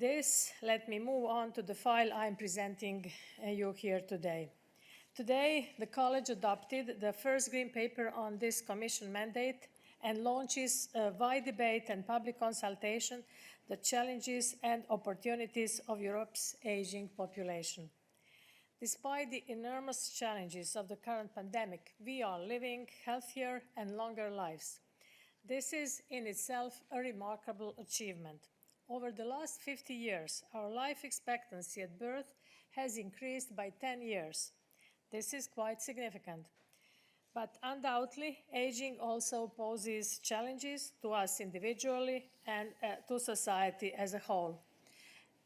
This, let me move on to the file I'm presenting you here today. Today, the College adopted the first Green Paper on this Commission mandate and launches a wide debate and public consultation, the challenges and opportunities of Europe's aging population. Despite the enormous challenges of the current pandemic, we are living healthier and longer lives. This is in itself a remarkable achievement. Over the last 50 years, our life expectancy at birth has increased by 10 years. This is quite significant. But undoubtedly, aging also poses challenges to us individually and to society as a whole.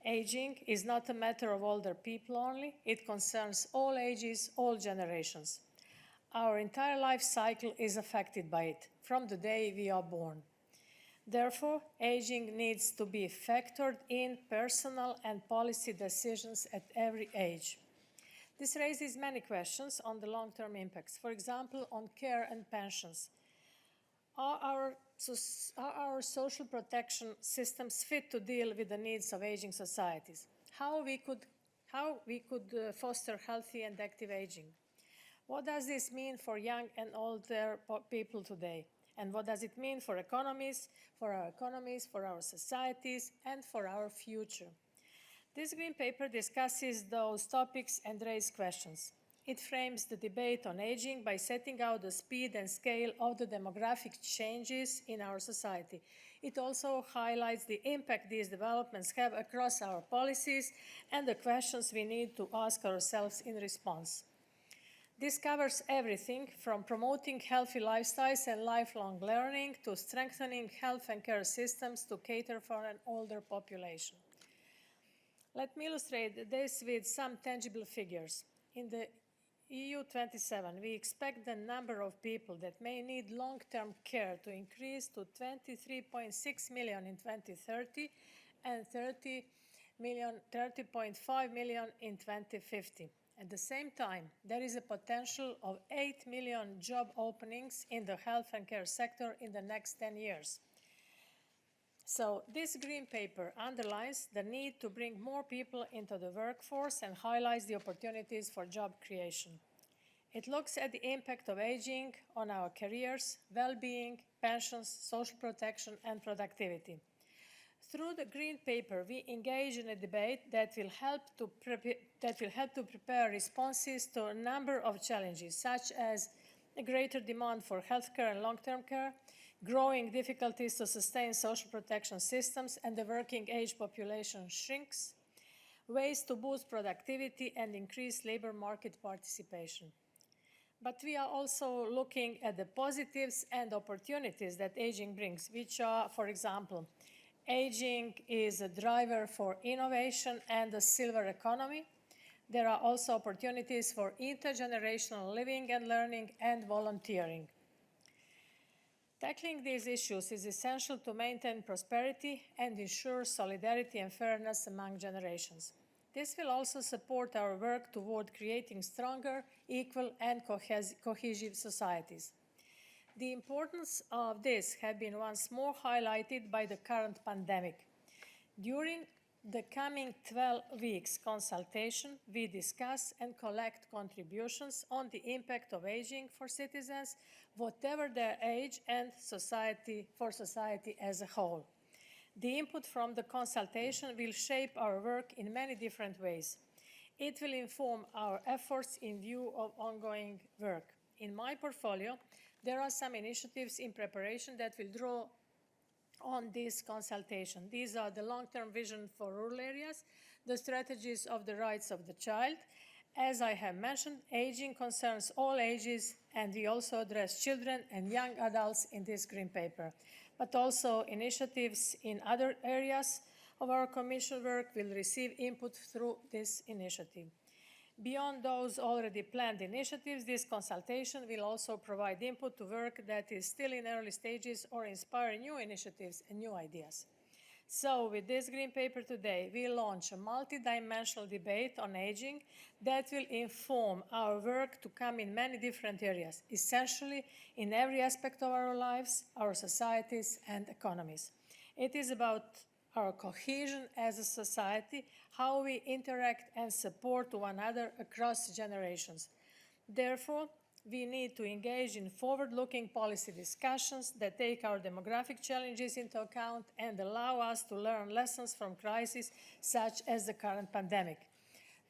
Aging is not a matter of older people only, it concerns all ages, all generations. Our entire life cycle is affected by it, from the day we are born. Therefore, aging needs to be factored in personal and policy decisions at every age. This raises many questions on the long-term impacts, for example, on care and pensions. Are our social protection systems fit to deal with the needs of aging societies? How we could foster healthy and active aging? What does this mean for young and older people today? And what does it mean for our societies, and for our future? This Green Paper discusses those topics and raises questions. It frames the debate on aging by setting out the speed and scale of the demographic changes in our society. It also highlights the impact these developments have across our policies and the questions we need to ask ourselves in response. This covers everything from promoting healthy lifestyles and lifelong learning to strengthening health and care systems to cater for an older population. Let me illustrate this with some tangible figures. In the EU 27, we expect the number of people that may need long-term care to increase to 23.6 million in 2030 and 30.5 million in 2050. At the same time, there is a potential of 8 million job openings in the health and care sector in the next 10 years. So this Green Paper underlines the need to bring more people into the workforce and highlights the opportunities for job creation. It looks at the impact of aging on our careers, well-being, pensions, social protection, and productivity. Through the Green Paper, we engage in a debate that will help to prepare responses to a number of challenges, such as a greater demand for healthcare and long-term care, growing difficulties to sustain social protection systems, and the working age population shrinks, ways to boost productivity and increase labor market participation. But we are also looking at the positives and opportunities that aging brings, which are, for example, aging is a driver for innovation and a silver economy. There are also opportunities for intergenerational living and learning and volunteering. Tackling these issues is essential to maintain prosperity and ensure solidarity and fairness among generations. This will also support our work toward creating stronger, equal, and cohesive societies. The importance of this has been once more highlighted by the current pandemic. During the coming 12 weeks consultation, we discuss and collect contributions on the impact of aging for citizens, whatever their age, and for society as a whole. The input from the consultation will shape our work in many different ways. It will inform our efforts in view of ongoing work. In my portfolio, there are some initiatives in preparation that will draw on this consultation. These are the long-term vision for rural areas, the strategies of the rights of the child. As I have mentioned, aging concerns all ages, and we also address children and young adults in this Green Paper. But also initiatives in other areas of our Commission work will receive input through this initiative. Beyond those already planned initiatives, this consultation will also provide input to work that is still in early stages or inspire new initiatives and new ideas. So with this Green Paper today, we launch a multidimensional debate on aging that will inform our work to come in many different areas, essentially in every aspect of our lives, our societies, and economies. It is about our cohesion as a society, how we interact and support one another across generations. Therefore, we need to engage in forward-looking policy discussions that take our demographic challenges into account and allow us to learn lessons from crises such as the current pandemic.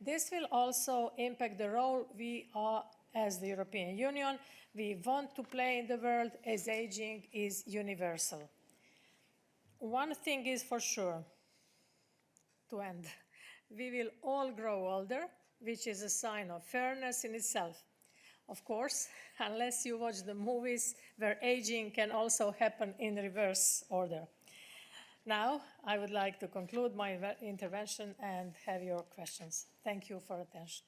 This will also impact the role we are, as the European Union, we want to play in the world, as aging is universal. One thing is for sure, to end, we will all grow older, which is a sign of fairness in itself. Of course, unless you watch the movies where aging can also happen in reverse order. Now, I would like to conclude my intervention and have your questions. Thank you for attention.